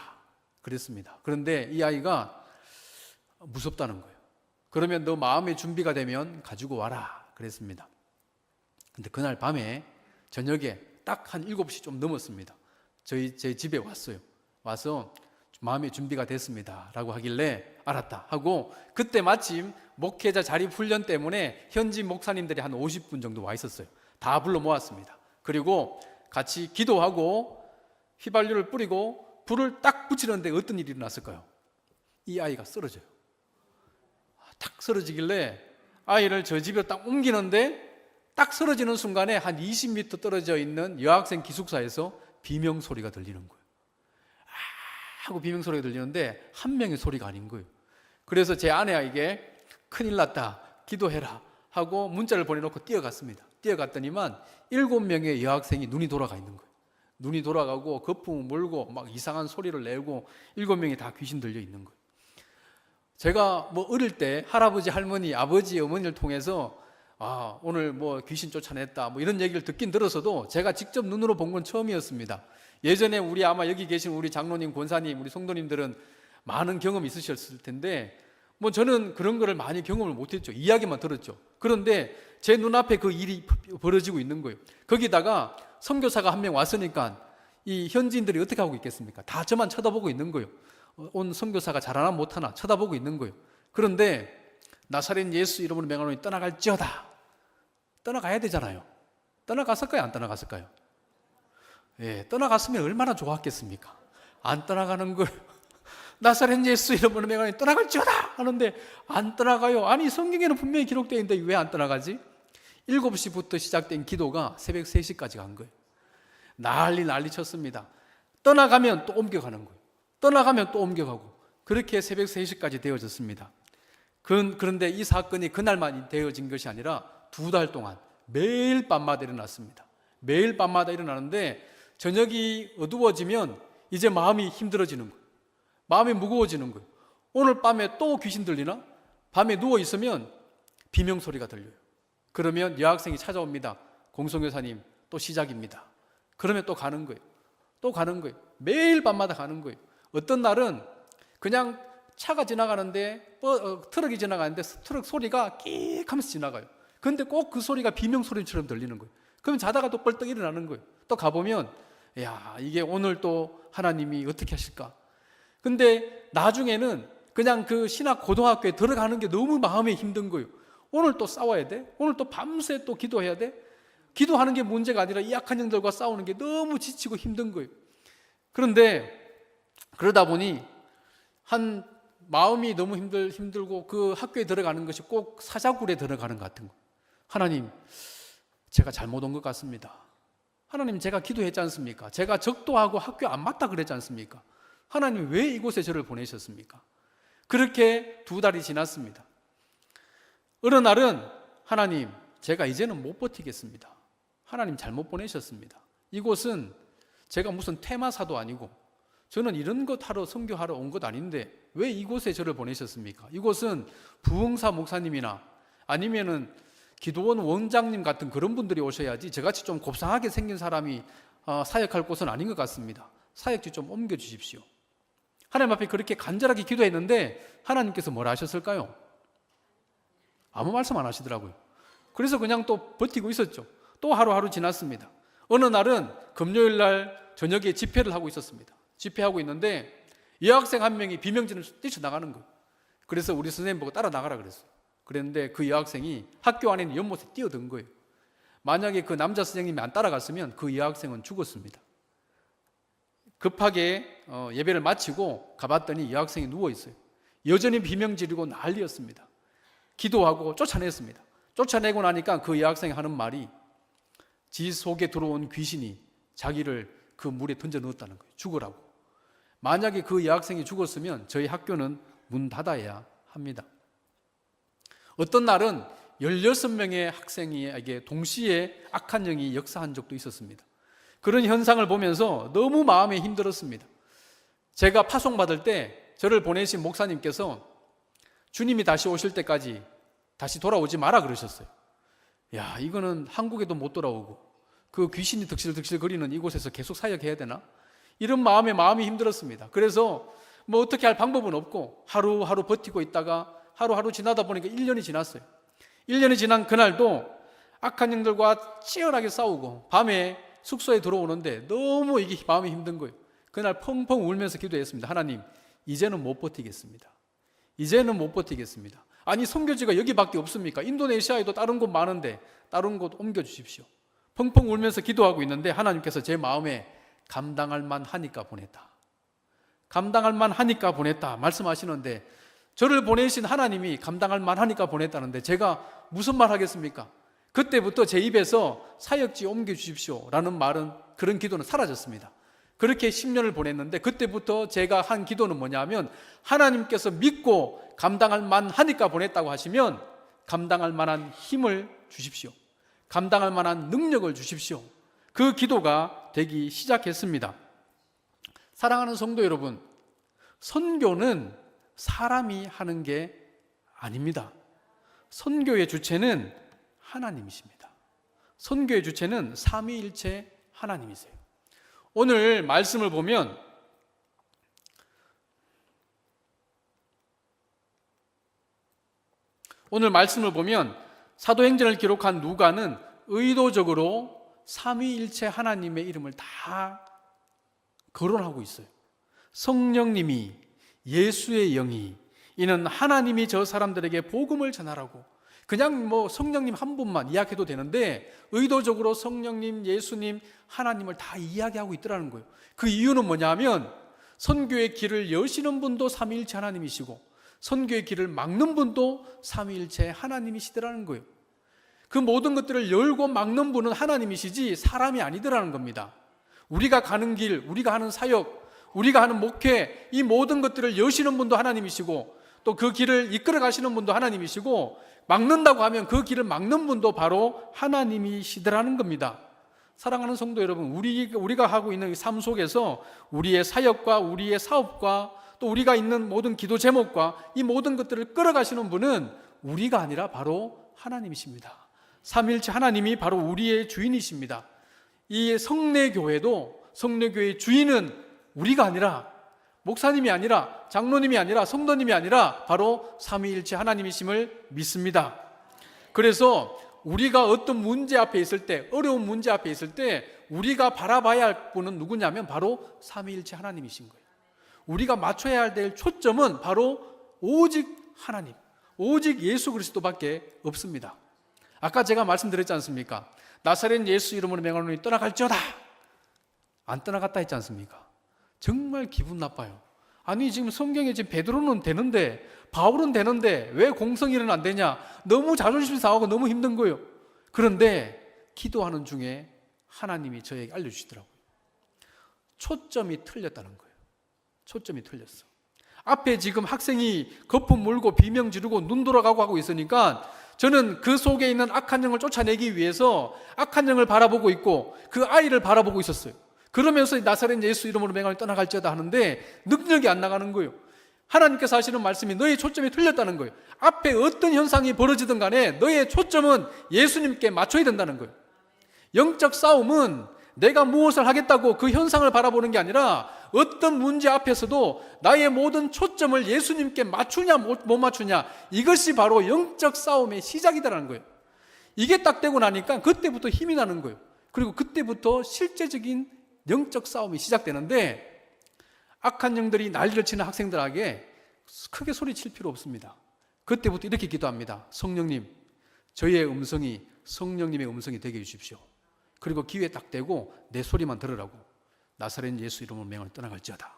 그랬습니다. 그런데 이 아이가 무섭다는 거예요. 그러면 너 마음의 준비가 되면 가지고 와라 그랬습니다. 근데 그날 밤에 저녁에 딱 한 7시 좀 넘었습니다. 제 집에 왔어요. 와서 마음의 준비가 됐습니다 라고 하길래 알았다 하고, 그때 마침 목회자 자립 훈련 때문에 현지 목사님들이 한 50분 정도 와 있었어요. 다 불러 모았습니다. 그리고 같이 기도하고 휘발유를 뿌리고 불을 딱 붙이는데 어떤 일이 일어났을까요? 이 아이가 쓰러져요. 딱 쓰러지길래 아이를 저 집에 딱 옮기는데 딱 쓰러지는 순간에 한 20m 떨어져 있는 여학생 기숙사에서 비명소리가 들리는 거예요. 하고 비명소리가 들리는데 한 명의 소리가 아닌 거예요. 그래서 제 아내에게 큰일 났다, 기도해라 하고 문자를 보내놓고 뛰어갔습니다. 뛰어갔더니만 7명의 여학생이 눈이 돌아가 있는 거예요. 눈이 돌아가고 거품을 몰고 막 이상한 소리를 내고 7명이 다 귀신 들려 있는 거예요. 제가 뭐 어릴 때 할아버지, 할머니, 아버지, 어머니를 통해서 오늘 뭐 귀신 쫓아냈다 뭐 이런 얘기를 듣긴 들었어도 제가 직접 눈으로 본 건 처음이었습니다. 예전에 우리 아마 여기 계신 우리 장로님, 권사님, 우리 성도님들은 많은 경험이 있으셨을 텐데 뭐 저는 그런 거를 많이 경험을 못했죠. 이야기만 들었죠. 그런데 제 눈앞에 그 일이 벌어지고 있는 거예요. 거기다가 선교사가 한 명 왔으니까 이 현지인들이 어떻게 하고 있겠습니까? 다 저만 쳐다보고 있는 거예요. 온 선교사가 잘하나 못하나 쳐다보고 있는 거예요. 그런데 나사렛 예수 이름으로 명하노니 떠나갈지어다. 떠나가야 되잖아요. 떠나갔을까요? 안 떠나갔을까요? 예, 떠나갔으면 얼마나 좋았겠습니까? 안 떠나가는 걸 나사렛 예수 이름으로 명하노니 떠나갈지어다 하는데 안 떠나가요. 아니 성경에는 분명히 기록되어 있는데 왜 안 떠나가지? 7시부터 시작된 기도가 새벽 3시까지 간 거예요. 난리 쳤습니다. 떠나가면 또 옮겨가는 거예요. 떠나가면 또 옮겨가고 그렇게 새벽 3시까지 되어졌습니다. 그런데 이 사건이 그날만 되어진 것이 아니라 2달 동안 매일 밤마다 일어났습니다. 매일 밤마다 일어나는데 저녁이 어두워지면 이제 마음이 힘들어지는 거예요. 마음이 무거워지는 거예요. 오늘 밤에 또 귀신 들리나? 밤에 누워있으면 비명소리가 들려요. 그러면 여학생이 찾아옵니다. 공성교사님 또 시작입니다. 그러면 또 가는 거예요. 또 가는 거예요. 매일 밤마다 가는 거예요. 어떤 날은 그냥 차가 지나가는데 트럭이 지나가는데 트럭 소리가 끽 하면서 지나가요. 그런데 꼭 그 소리가 비명소리처럼 들리는 거예요. 그럼 자다가 또 벌떡 일어나는 거예요. 또 가보면 야, 이게 오늘 또 하나님이 어떻게 하실까? 근데 나중에는 그냥 그 신학 고등학교에 들어가는 게 너무 마음이 힘든 거예요. 오늘 또 싸워야 돼? 오늘 또 밤새 또 기도해야 돼? 기도하는 게 문제가 아니라 이 약한 영들과 싸우는 게 너무 지치고 힘든 거예요. 그런데 그러다 보니 한 마음이 너무 힘들고 그 학교에 들어가는 것이 꼭 사자굴에 들어가는 것 같은 거예요. 하나님, 제가 잘못 온 것 같습니다. 하나님, 제가 기도했지 않습니까? 제가 적도하고 학교 안 맞다 그랬지 않습니까? 하나님, 왜 이곳에 저를 보내셨습니까? 그렇게 2달이 지났습니다. 어느 날은 하나님, 제가 이제는 못 버티겠습니다. 하나님 잘못 보내셨습니다. 이곳은 제가 무슨 테마사도 아니고 저는 이런 것 하러 선교하러 온 것 아닌데 왜 이곳에 저를 보내셨습니까? 이곳은 부흥사 목사님이나 아니면은 기도원 원장님 같은 그런 분들이 오셔야지 저같이 좀 곱상하게 생긴 사람이 사역할 곳은 아닌 것 같습니다. 사역지 좀 옮겨주십시오. 하나님 앞에 그렇게 간절하게 기도했는데 하나님께서 뭐라 하셨을까요? 아무 말씀 안 하시더라고요. 그래서 그냥 또 버티고 있었죠. 또 하루하루 지났습니다. 어느 날은 금요일 날 저녁에 집회를 하고 있었습니다. 집회하고 있는데 여학생 한 명이 비명진을 뛰쳐나가는 거예요. 그래서 우리 선생님 보고 따라 나가라 그랬어요. 그랬는데 그 여학생이 학교 안에 있는 연못에 뛰어든 거예요. 만약에 그 남자 선생님이 안 따라갔으면 그 여학생은 죽었습니다. 급하게 예배를 마치고 가봤더니 여학생이 누워있어요. 여전히 비명 지르고 난리였습니다. 기도하고 쫓아냈습니다. 쫓아내고 나니까 그 여학생이 하는 말이 지 속에 들어온 귀신이 자기를 그 물에 던져 넣었다는 거예요. 죽으라고. 만약에 그 여학생이 죽었으면 저희 학교는 문 닫아야 합니다. 어떤 날은 16명의 학생에게 동시에 악한 영이 역사한 적도 있었습니다. 그런 현상을 보면서 너무 마음이 힘들었습니다. 제가 파송받을 때 저를 보내신 목사님께서 주님이 다시 오실 때까지 다시 돌아오지 마라 그러셨어요. 야, 이거는 한국에도 못 돌아오고 그 귀신이 득실득실 거리는 이곳에서 계속 사역해야 되나? 이런 마음이 힘들었습니다. 그래서 뭐 어떻게 할 방법은 없고 하루하루 버티고 있다가 하루하루 지나다 보니까 1년이 지났어요. 1년이 지난 그날도 악한 영들과 치열하게 싸우고 밤에 숙소에 들어오는데 너무 이게 마음이 힘든 거예요. 그날 펑펑 울면서 기도했습니다. 하나님, 이제는 못 버티겠습니다. 이제는 못 버티겠습니다. 아니, 선교지가 여기밖에 없습니까? 인도네시아에도 다른 곳 많은데 다른 곳 옮겨주십시오. 펑펑 울면서 기도하고 있는데 하나님께서 제 마음에 감당할 만하니까 보냈다. 감당할 만하니까 보냈다 말씀하시는데, 저를 보내신 하나님이 감당할 만하니까 보냈다는데 제가 무슨 말 하겠습니까? 그때부터 제 입에서 사역지 옮겨주십시오 라는 말은, 그런 기도는 사라졌습니다. 그렇게 10년을 보냈는데, 그때부터 제가 한 기도는 뭐냐면, 하나님께서 믿고 감당할 만하니까 보냈다고 하시면 감당할 만한 힘을 주십시오. 감당할 만한 능력을 주십시오. 그 기도가 되기 시작했습니다. 사랑하는 성도 여러분, 선교는 사람이 하는 게 아닙니다. 선교의 주체는 하나님이십니다. 선교의 주체는 삼위일체 하나님이세요. 오늘 말씀을 보면 사도행전을 기록한 누가는 의도적으로 삼위일체 하나님의 이름을 다 거론하고 있어요. 성령님이, 예수의 영이, 이는 하나님이 저 사람들에게 복음을 전하라고. 그냥 성령님 한 분만 이야기해도 되는데 의도적으로 성령님, 예수님, 하나님을 다 이야기하고 있더라는 거예요. 그 이유는 뭐냐면, 선교의 길을 여시는 분도 삼위일체 하나님이시고 선교의 길을 막는 분도 삼위일체 하나님이시더라는 거예요. 그 모든 것들을 열고 막는 분은 하나님이시지 사람이 아니더라는 겁니다. 우리가 가는 길, 우리가 하는 사역, 우리가 하는 목회, 이 모든 것들을 여시는 분도 하나님이시고 또 그 길을 이끌어 가시는 분도 하나님이시고, 막는다고 하면 그 길을 막는 분도 바로 하나님이시더라는 겁니다. 사랑하는 성도 여러분, 우리가 하고 있는 삶 속에서 우리의 사역과 우리의 사업과 또 우리가 있는 모든 기도 제목과 이 모든 것들을 끌어가시는 분은 우리가 아니라 바로 하나님이십니다. 삼위일체 하나님이 바로 우리의 주인이십니다. 이 성례교회도, 성례교회의 주인은 우리가 아니라, 목사님이 아니라, 장로님이 아니라, 성도님이 아니라 바로 삼위일체 하나님이심을 믿습니다. 그래서 우리가 어떤 문제 앞에 있을 때, 어려운 문제 앞에 있을 때 우리가 바라봐야 할 분은 누구냐면 바로 삼위일체 하나님이신 거예요. 우리가 맞춰야 될 초점은 바로 오직 하나님, 오직 예수 그리스도밖에 없습니다. 아까 제가 말씀드렸지 않습니까? 나사렛 예수 이름으로 명하노니 떠나갈지어다. 안 떠나갔다 했지 않습니까? 정말 기분 나빠요. 아니, 지금 성경에 지금 베드로는 되는데, 바울은 되는데 왜 공성일은 안 되냐? 너무 자존심 상하고 너무 힘든 거예요. 그런데 기도하는 중에 하나님이 저에게 알려주시더라고요. 초점이 틀렸다는 거예요. 초점이 틀렸어. 앞에 지금 학생이 거품 물고 비명 지르고 눈 돌아가고 하고 있으니까 저는 그 속에 있는 악한 영을 쫓아내기 위해서 악한 영을 바라보고 있고 그 아이를 바라보고 있었어요. 그러면서 나사렛 예수 이름으로 맹하노니 떠나갈지어다 하는데 능력이 안 나가는 거예요. 하나님께서 하시는 말씀이 너의 초점이 틀렸다는 거예요. 앞에 어떤 현상이 벌어지든 간에 너의 초점은 예수님께 맞춰야 된다는 거예요. 영적 싸움은 내가 무엇을 하겠다고 그 현상을 바라보는 게 아니라 어떤 문제 앞에서도 나의 모든 초점을 예수님께 맞추냐 못 맞추냐, 이것이 바로 영적 싸움의 시작이다라는 거예요. 이게 딱 되고 나니까 그때부터 힘이 나는 거예요. 그리고 그때부터 실제적인 영적 싸움이 시작되는데, 악한 영들이 난리를 치는 학생들에게 크게 소리칠 필요 없습니다. 그때부터 이렇게 기도합니다. 성령님, 저희의 음성이 성령님의 음성이 되게 해주십시오. 그리고 기회 딱 대고 내 소리만 들으라고. 나사렛 예수 이름으로 명하노니 떠나갈지어다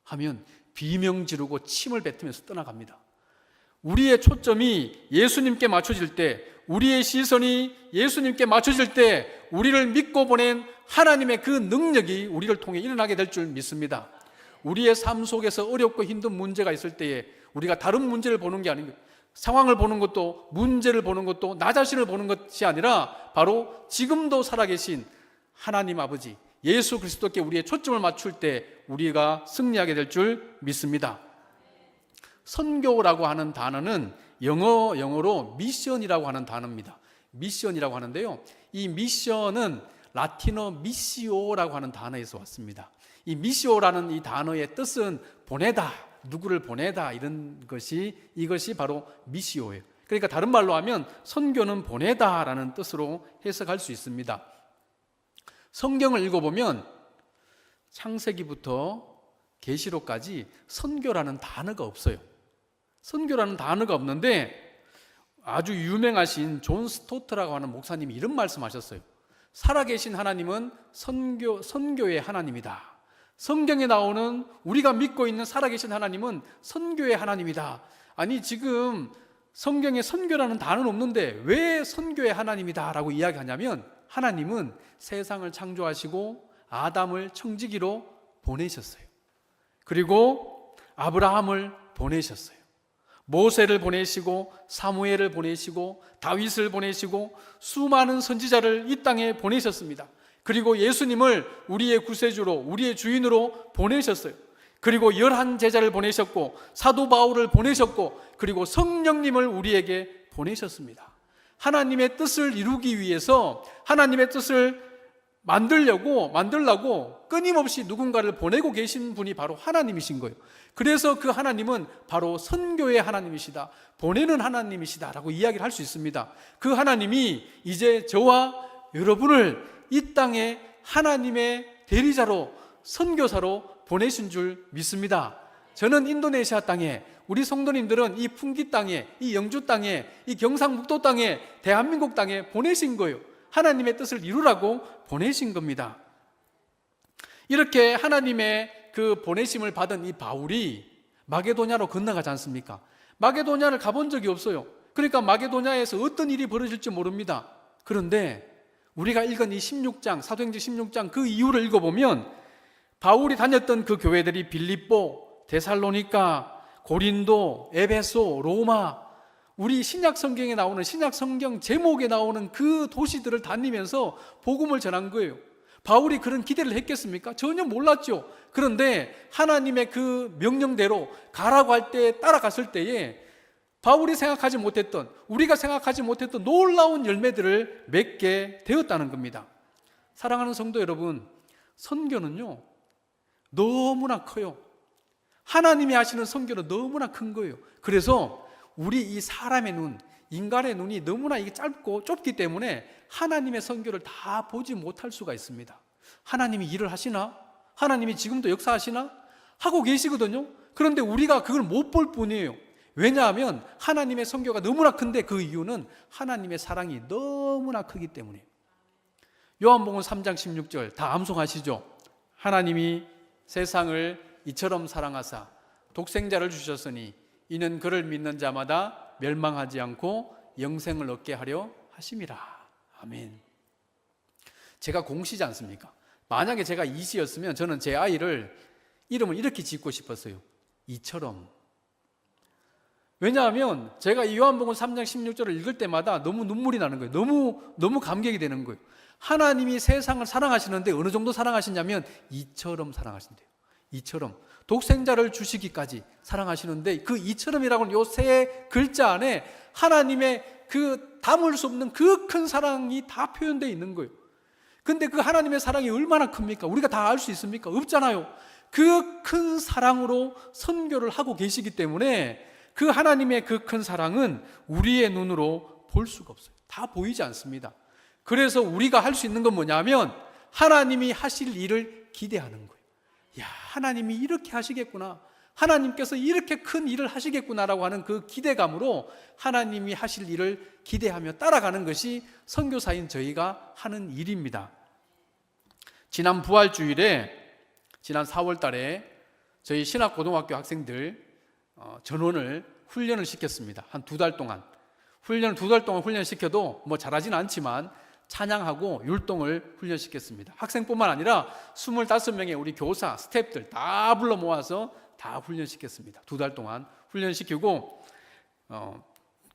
하면 비명 지르고 침을 뱉으면서 떠나갑니다. 우리의 초점이 예수님께 맞춰질 때, 우리의 시선이 예수님께 맞춰질 때 우리를 믿고 보낸 하나님의 그 능력이 우리를 통해 일어나게 될 줄 믿습니다. 우리의 삶 속에서 어렵고 힘든 문제가 있을 때에 우리가 다른 문제를 보는 게 아닌, 상황을 보는 것도, 문제를 보는 것도, 나 자신을 보는 것이 아니라 바로 지금도 살아계신 하나님 아버지 예수 그리스도께 우리의 초점을 맞출 때 우리가 승리하게 될 줄 믿습니다. 선교라고 하는 단어는 영어로 미션이라고 하는 단어입니다. 미션이라고 하는데요, 이 미션은 라틴어 미시오라고 하는 단어에서 왔습니다. 이 미시오라는 이 단어의 뜻은 보내다, 누구를 보내다, 이것이 바로 미시오예요. 그러니까 다른 말로 하면 선교는 보내다라는 뜻으로 해석할 수 있습니다. 성경을 읽어보면 창세기부터 계시록까지 선교라는 단어가 없어요. 선교라는 단어가 없는데 아주 유명하신 존 스토트라고 하는 목사님이 이런 말씀하셨어요. 살아계신 하나님은 선교의 하나님이다. 성경에 나오는 우리가 믿고 있는 살아계신 하나님은 선교의 하나님이다. 아니 지금 성경에 선교라는 단어는 없는데 왜 선교의 하나님이다 라고 이야기하냐면 하나님은 세상을 창조하시고 아담을 청지기로 보내셨어요. 그리고 아브라함을 보내셨어요. 모세를 보내시고 사무엘을 보내시고 다윗을 보내시고 수많은 선지자를 이 땅에 보내셨습니다. 그리고 예수님을 우리의 구세주로 우리의 주인으로 보내셨어요. 그리고 11제자를 보내셨고 사도 바울을 보내셨고 그리고 성령님을 우리에게 보내셨습니다. 하나님의 뜻을 이루기 위해서 하나님의 뜻을 만들려고 끊임없이 누군가를 보내고 계신 분이 바로 하나님이신 거예요. 그래서 그 하나님은 바로 선교의 하나님이시다, 보내는 하나님이시다 라고 이야기를 할 수 있습니다. 그 하나님이 이제 저와 여러분을 이 땅에 하나님의 대리자로 선교사로 보내신 줄 믿습니다. 저는 인도네시아 땅에, 우리 성도님들은 이 풍기 땅에, 이 영주 땅에, 이 경상북도 땅에, 대한민국 땅에 보내신 거예요. 하나님의 뜻을 이루라고 보내신 겁니다. 이렇게 하나님의 그 보내심을 받은 이 바울이 마게도냐로 건너가지 않습니까? 마게도냐를 가본 적이 없어요. 그러니까 마게도냐에서 어떤 일이 벌어질지 모릅니다. 그런데 우리가 읽은 이 16장, 사도행전 16장 그 이유를 읽어보면 바울이 다녔던 그 교회들이 빌립보, 데살로니가, 고린도, 에베소, 로마, 우리 신약 성경에 나오는 신약 성경 제목에 나오는 그 도시들을 다니면서 복음을 전한 거예요. 바울이 그런 기대를 했겠습니까? 전혀 몰랐죠. 그런데 하나님의 그 명령대로 가라고 할 때 따라갔을 때에 바울이 생각하지 못했던, 우리가 생각하지 못했던 놀라운 열매들을 맺게 되었다는 겁니다. 사랑하는 성도 여러분, 선교는요 너무나 커요. 하나님이 하시는 선교는 너무나 큰 거예요. 그래서 우리 이 사람의 눈, 인간의 눈이 너무나 이게 짧고 좁기 때문에 하나님의 선교를 다 보지 못할 수가 있습니다. 하나님이 일을 하시나? 하나님이 지금도 역사하시나? 하고 계시거든요. 그런데 우리가 그걸 못 볼 뿐이에요. 왜냐하면 하나님의 선교가 너무나 큰데 그 이유는 하나님의 사랑이 너무나 크기 때문이에요. 요한복음 3장 16절 다 암송하시죠? 하나님이 세상을 이처럼 사랑하사 독생자를 주셨으니 이는 그를 믿는 자마다 멸망하지 않고 영생을 얻게 하려 하심이라. 아멘. 제가 공시지 않습니까? 만약에 제가 이시였으면 저는 제 아이를 이름을 이렇게 짓고 싶었어요. 이처럼. 왜냐하면 제가 이 요한복음 3장 16절을 읽을 때마다 너무 눈물이 나는 거예요. 너무 감격이 되는 거예요. 하나님이 세상을 사랑하시는데 어느 정도 사랑하시냐면 이처럼 사랑하신대요. 이처럼. 독생자를 주시기까지 사랑하시는데 그 이처럼이라고는 요 세 글자 안에 하나님의 그 담을 수 없는 그 큰 사랑이 다 표현되어 있는 거예요. 근데 그 하나님의 사랑이 얼마나 큽니까? 우리가 다 알 수 있습니까? 없잖아요. 그 큰 사랑으로 선교를 하고 계시기 때문에 그 하나님의 그 큰 사랑은 우리의 눈으로 볼 수가 없어요. 다 보이지 않습니다. 그래서 우리가 할 수 있는 건 뭐냐면 하나님이 하실 일을 기대하는 거예요. 야, 하나님이 이렇게 하시겠구나. 하나님께서 이렇게 큰 일을 하시겠구나라고 하는 그 기대감으로 하나님이 하실 일을 기대하며 따라가는 것이 선교사인 저희가 하는 일입니다. 지난 부활주일에 지난 4월 달에 저희 신학고등학교 학생들 전원을 훈련을 시켰습니다. 한 2달 동안. 2달 동안 훈련시켜도 뭐 잘하지는 않지만 찬양하고 율동을 훈련시켰습니다. 학생뿐만 아니라 25명의 우리 교사, 스태프들 다 불러 모아서 다 훈련시켰습니다. 2달 동안 훈련시키고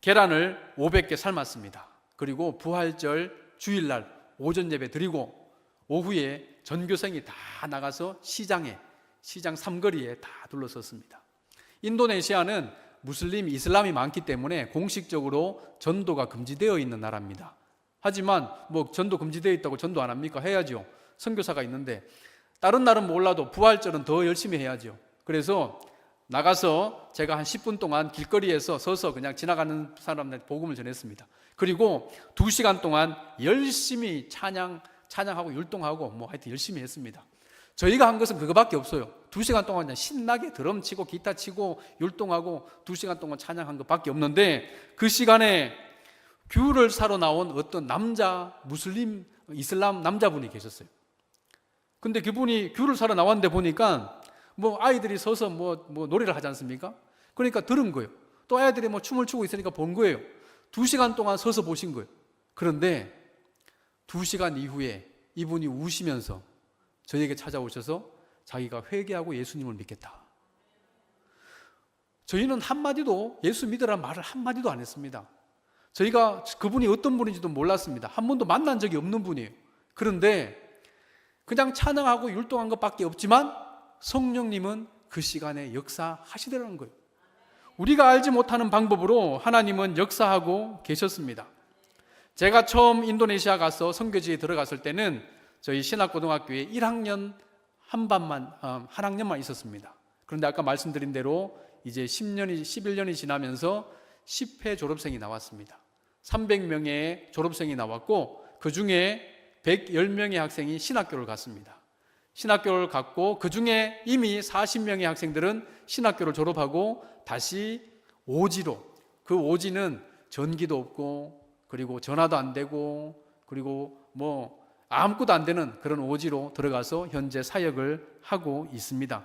계란을 500개 삶았습니다. 그리고 부활절 주일날 오전 예배 드리고 오후에 전교생이 다 나가서 시장 삼거리에 다 둘러섰습니다. 인도네시아는 무슬림, 이슬람이 많기 때문에 공식적으로 전도가 금지되어 있는 나라입니다. 하지만 뭐 전도 금지되어 있다고 전도 안 합니까? 해야죠. 선교사가 있는데 다른 날은 몰라도 부활절은 더 열심히 해야죠. 그래서 나가서 제가 한 10분 동안 길거리에서 서서 그냥 지나가는 사람들한테 복음을 전했습니다. 그리고 2시간 동안 열심히 찬양 찬양하고 율동하고 뭐 하여튼 열심히 했습니다. 저희가 한 것은 그거밖에 없어요. 2시간 동안 그냥 신나게 드럼 치고 기타 치고 율동하고 2시간 동안 찬양한 것밖에 없는데, 그 시간에 귤을 사러 나온 어떤 남자 무슬림 이슬람 남자분이 계셨어요. 근데 그분이 귤을 사러 나왔는데 보니까 뭐 아이들이 서서 뭐 노래를 하지 않습니까? 그러니까 들은 거예요. 또 아이들이 뭐 춤을 추고 있으니까 본 거예요. 2시간 동안 서서 보신 거예요. 그런데 2시간 이후에 이분이 우시면서 저희에게 찾아오셔서 자기가 회개하고 예수님을 믿겠다. 저희는 한마디도 예수 믿으라는 말을 한마디도 안 했습니다. 저희가 그분이 어떤 분인지도 몰랐습니다. 한 번도 만난 적이 없는 분이에요. 그런데 그냥 찬양하고 율동한 것밖에 없지만 성령님은 그 시간에 역사하시더라는 거예요. 우리가 알지 못하는 방법으로 하나님은 역사하고 계셨습니다. 제가 처음 인도네시아 가서 선교지에 들어갔을 때는 저희 신학고등학교에 1학년 한 학년만 있었습니다. 그런데 아까 말씀드린 대로 이제 11년이 지나면서 10회 졸업생이 나왔습니다. 300명의 졸업생이 나왔고 그 중에 110명의 학생이 신학교를 갔습니다. 신학교를 갔고 그 중에 이미 40명의 학생들은 신학교를 졸업하고 다시 오지로, 그 오지는 전기도 없고 그리고 전화도 안 되고 그리고 뭐 아무것도 안 되는 그런 오지로 들어가서 현재 사역을 하고 있습니다.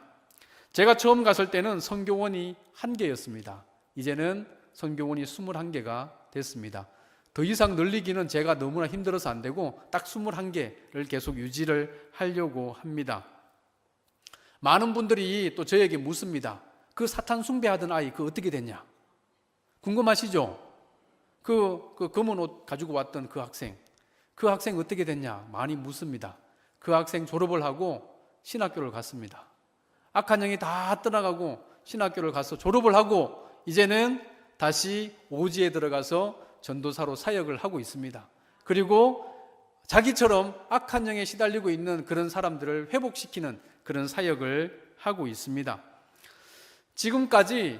제가 처음 갔을 때는 선교원이 1개였습니다. 이제는 선교원이 21개가 됐습니다. 더 이상 늘리기는 제가 너무나 힘들어서 안 되고 딱 21개를 계속 유지를 하려고 합니다. 많은 분들이 또 저에게 묻습니다. 그 사탄 숭배하던 아이 그 어떻게 됐냐? 궁금하시죠? 그 검은 옷 가지고 왔던 그 학생 어떻게 됐냐? 많이 묻습니다. 그 학생 졸업을 하고 신학교를 갔습니다. 악한 영이 다 떠나가고 신학교를 가서 졸업을 하고 이제는 다시 오지에 들어가서 전도사로 사역을 하고 있습니다. 그리고 자기처럼 악한 영에 시달리고 있는 그런 사람들을 회복시키는 그런 사역을 하고 있습니다. 지금까지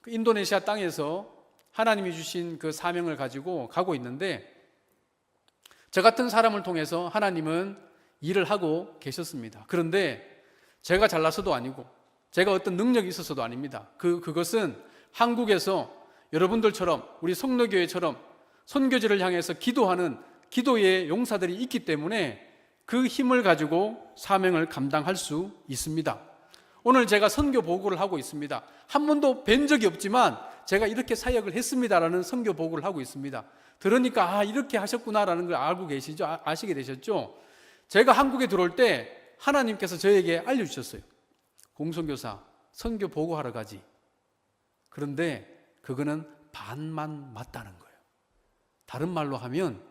인도네시아 땅에서 하나님이 주신 그 사명을 가지고 가고 있는데, 저 같은 사람을 통해서 하나님은 일을 하고 계셨습니다. 그런데 제가 잘나서도 아니고 제가 어떤 능력이 있어서도 아닙니다. 그것은 한국에서 여러분들처럼 우리 성로교회처럼 선교지를 향해서 기도하는 기도의 용사들이 있기 때문에 그 힘을 가지고 사명을 감당할 수 있습니다. 오늘 제가 선교 보고를 하고 있습니다. 한 번도 뵌 적이 없지만 제가 이렇게 사역을 했습니다라는 선교 보고를 하고 있습니다. 들으니까 이렇게 하셨구나라는 걸 알고 계시죠? 아시게 되셨죠? 제가 한국에 들어올 때 하나님께서 저에게 알려주셨어요. 공선교사 선교 보고하러 가지. 그런데 그거는 반만 맞다는 거예요. 다른 말로 하면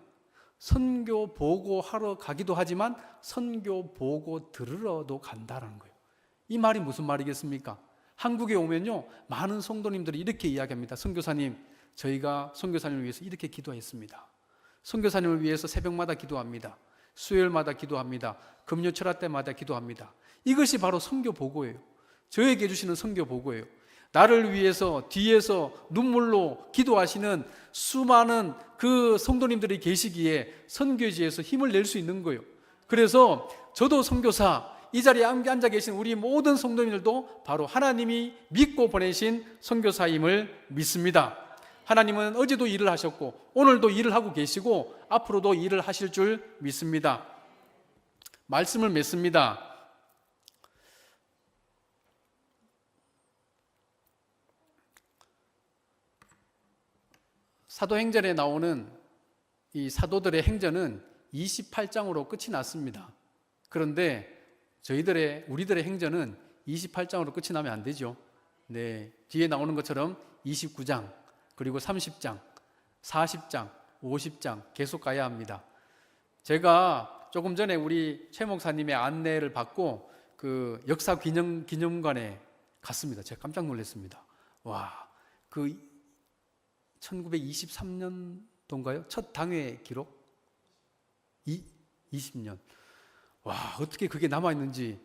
선교 보고하러 가기도 하지만 선교 보고 들으러도 간다는 거예요. 이 말이 무슨 말이겠습니까? 한국에 오면요, 많은 성도님들이 이렇게 이야기합니다. 선교사님, 저희가 선교사님을 위해서 이렇게 기도했습니다. 선교사님을 위해서 새벽마다 기도합니다. 수요일마다 기도합니다. 금요 철야 때마다 기도합니다. 이것이 바로 선교 보고예요. 저에게 주시는 선교 보고예요. 나를 위해서 뒤에서 눈물로 기도하시는 수많은 그 성도님들이 계시기에 선교지에서 힘을 낼 수 있는 거예요. 그래서 저도 선교사, 이 자리에 앉아 계신 우리 모든 성도님들도 바로 하나님이 믿고 보내신 선교사임을 믿습니다. 하나님은 어제도 일을 하셨고 오늘도 일을 하고 계시고 앞으로도 일을 하실 줄 믿습니다. 말씀을 맺습니다. 사도행전에 나오는 이 사도들의 행전은 28장으로 끝이 났습니다. 그런데 우리들의 행전은 28장으로 끝이 나면 안 되죠. 네, 뒤에 나오는 것처럼 29장, 그리고 30장, 40장, 50장 계속 가야 합니다. 제가 조금 전에 우리 최 목사님의 안내를 받고 그 역사 기념관에 갔습니다. 제가 깜짝 놀랐습니다. 와, 그 1923년도인가요? 첫 당회 기록? 20년. 와, 어떻게 그게 남아있는지,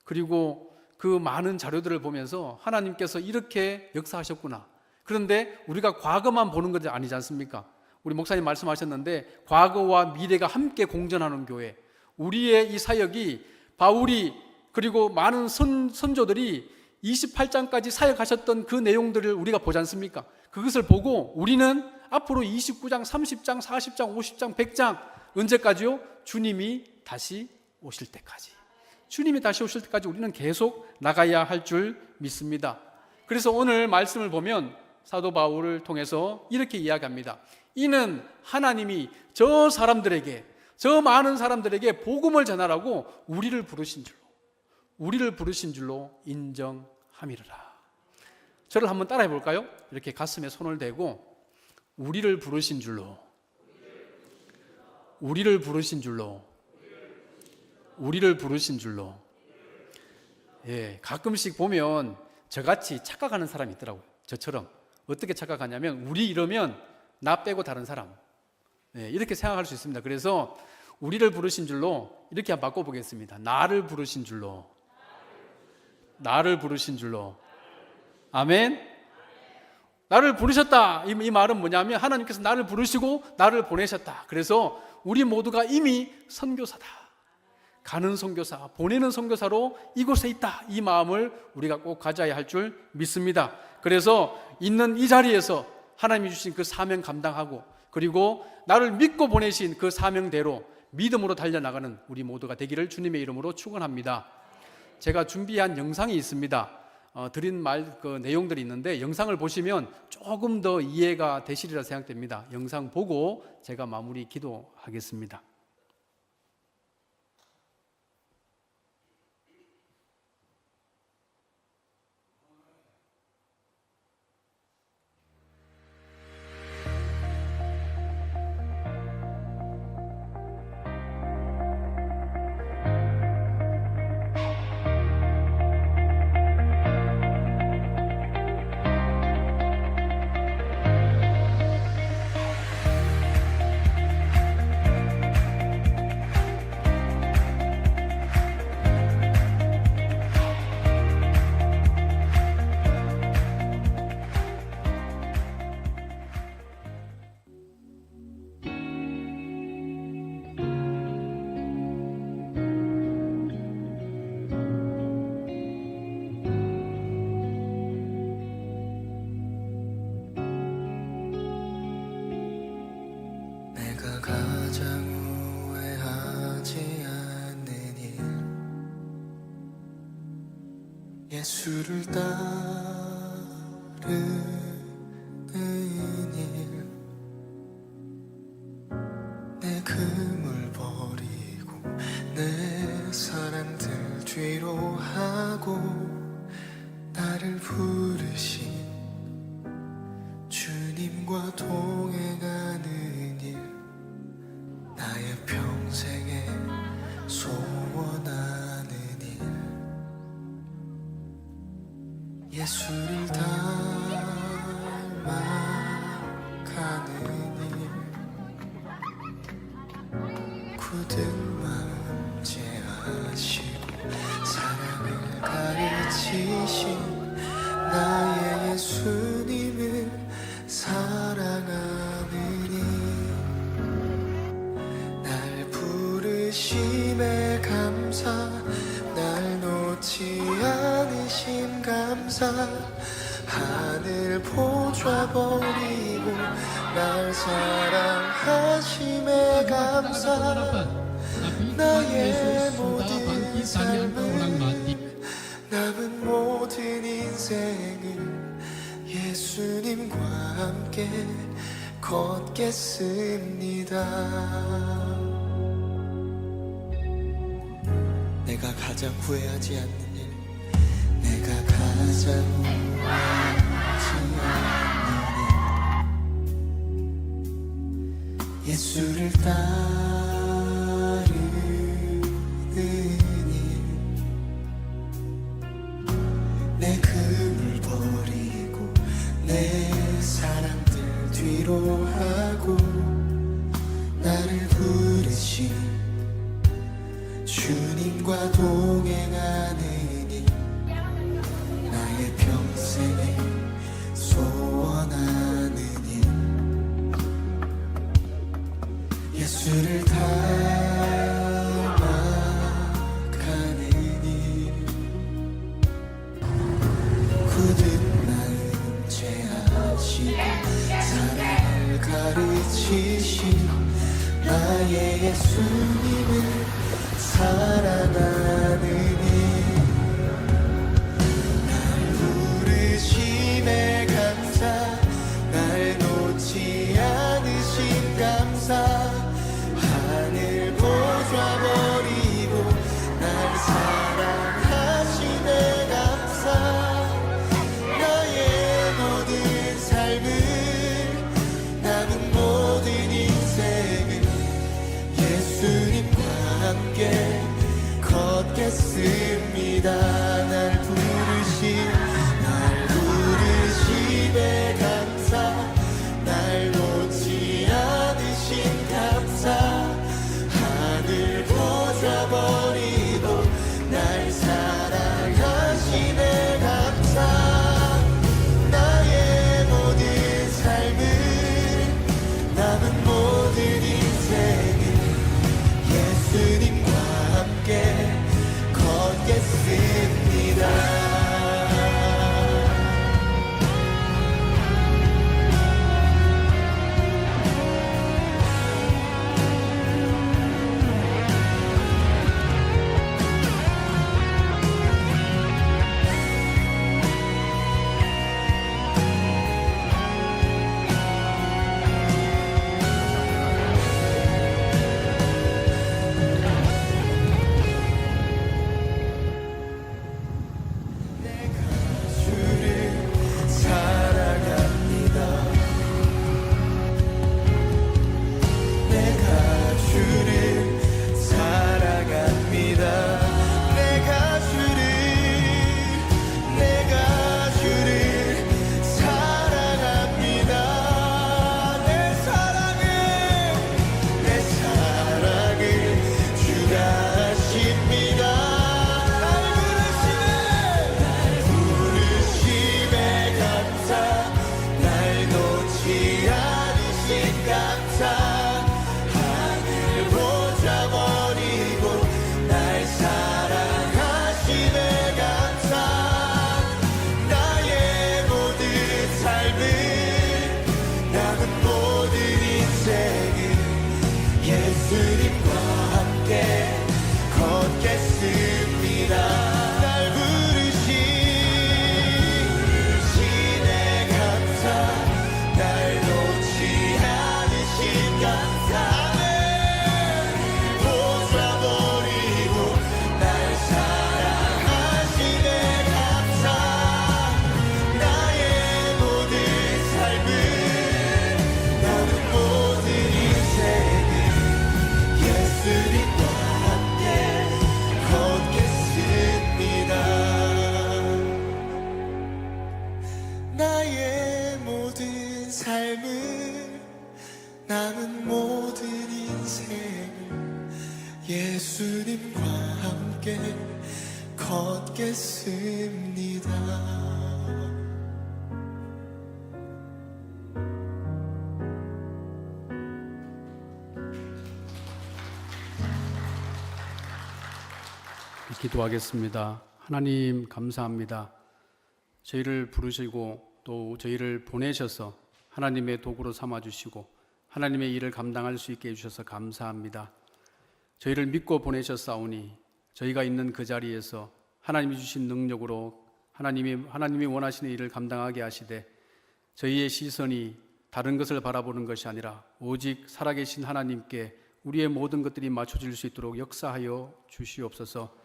그리고 그 많은 자료들을 보면서 하나님께서 이렇게 역사하셨구나. 그런데 우리가 과거만 보는 것이 아니지 않습니까? 우리 목사님 말씀하셨는데 과거와 미래가 함께 공존하는 교회, 우리의 이 사역이 바울이 그리고 많은 선조들이 28장까지 사역하셨던 그 내용들을 우리가 보지 않습니까? 그것을 보고 우리는 앞으로 29장, 30장, 40장, 50장, 100장 언제까지요? 주님이 다시 오실 때까지. 주님이 다시 오실 때까지 우리는 계속 나가야 할 줄 믿습니다. 그래서 오늘 말씀을 보면 사도 바울을 통해서 이렇게 이야기합니다. 이는 하나님이 저 사람들에게, 저 많은 사람들에게 복음을 전하라고 우리를 부르신 줄로 인정함이라. 저를 한번 따라해 볼까요? 이렇게 가슴에 손을 대고 우리를 부르신 줄로, 우리를 부르신 줄로, 우리를 부르신 줄로. 예, 가끔씩 보면 저같이 착각하는 사람이 있더라고요. 저처럼. 어떻게 착각하냐면 우리 이러면 나 빼고 다른 사람, 예, 이렇게 생각할 수 있습니다. 그래서 우리를 부르신 줄로 이렇게 한번 바꿔보겠습니다. 나를 부르신 줄로, 나를 부르신 줄로. 아멘. 나를 부르셨다. 이 말은 뭐냐면 하나님께서 나를 부르시고 나를 보내셨다. 그래서 우리 모두가 이미 선교사다. 가는 선교사, 보내는 선교사로 이곳에 있다. 이 마음을 우리가 꼭 가져야 할 줄 믿습니다. 그래서 있는 이 자리에서 하나님이 주신 그 사명 감당하고 그리고 나를 믿고 보내신 그 사명대로 믿음으로 달려나가는 우리 모두가 되기를 주님의 이름으로 축원합니다. 제가 준비한 영상이 있습니다. 드린 그 내용들이 있는데 영상을 보시면 조금 더 이해가 되시리라 생각됩니다. 영상 보고 제가 마무리 기도하겠습니다. 예수를 따르는 일, 내 금을 버리고 내 사랑들 뒤로 하고 나를 부르신 주님과 동행하는 일, 나의 평생에 소원하는 일, 예수를 닮아가는 일, 굳은 마음 제하시고 사랑을 가르치신 나의 예수님을 사랑하는 일, 날 부르심에 감사, 날 놓지 않으심 감사, 하늘 보좌 버리고 날 사랑하심에 감사, 나의 모든 삶을, 남은 모든 인생을 예수님과 함께 걷겠습니다. 내가 가장 후회하지 않는 일, 내가 가장 후회하지 않는 일, 예수를 따르는 일, 내 금을 버리고 내 사랑들 뒤로 하고 나를 부르신 주님과 동행하는 일, 나의 평생에 소원하는 일, 주를 닮아가느니 굳은 마음 죄하시고 사랑을 가르치신 나의 예수님을 사랑하느니 날 부르심에 감사 날 놓지 않으신 감사 하늘 보좌버리고 날 사랑하시네 감사 나의 모든 삶을 남은 모든 인생을 예수님과 함께 걷겠습니다 날 부르심에 감사 날 놓지 않으신 감사 하늘 보좌버리고 날 사랑하시네 감사 나의 모든 삶을 남은 모든 인생을 예수님과 함께 걷겠습니다 예수님과 함께 걷겠습니다 날 부르시네 감사 날 놓지 않으신 감사 보좌버리고 날 사랑하시네 감사 나의 모든 삶을 남은 모든 인생 예수님과 함께 걷겠습니다 나의 모든 삶을 남은 모든 인생을 예수님과 함께 걷겠습니다 기도하겠습니다. 하나님 감사합니다. 저희를 부르시고 또 저희를 보내셔서 하나님의 도구로 삼아주시고 하나님의 일을 감당할 수 있게 해주셔서 감사합니다. 저희를 믿고 보내셨사오니 저희가 있는 그 자리에서 하나님이 주신 능력으로 하나님이 원하시는 일을 감당하게 하시되 저희의 시선이 다른 것을 바라보는 것이 아니라 오직 살아계신 하나님께 우리의 모든 것들이 맞춰질 수 있도록 역사하여 주시옵소서.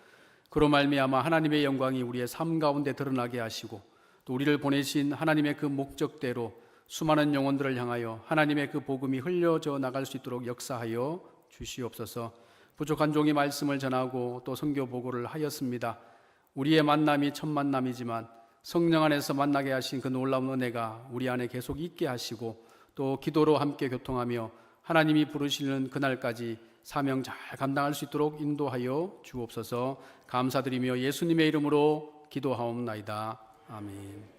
그로 말미암아 하나님의 영광이 우리의 삶 가운데 드러나게 하시고 또 우리를 보내신 하나님의 그 목적대로 수많은 영혼들을 향하여 하나님의 그 복음이 흘려져 나갈 수 있도록 역사하여 주시옵소서. 부족한 종이 말씀을 전하고 또 선교 보고를 하였습니다. 우리의 만남이 첫 만남이지만 성령 안에서 만나게 하신 그 놀라운 은혜가 우리 안에 계속 있게 하시고 또 기도로 함께 교통하며 하나님이 부르시는 그날까지 사명 잘 감당할 수 있도록 인도하여 주옵소서. 감사드리며 예수님의 이름으로 기도하옵나이다. 아멘.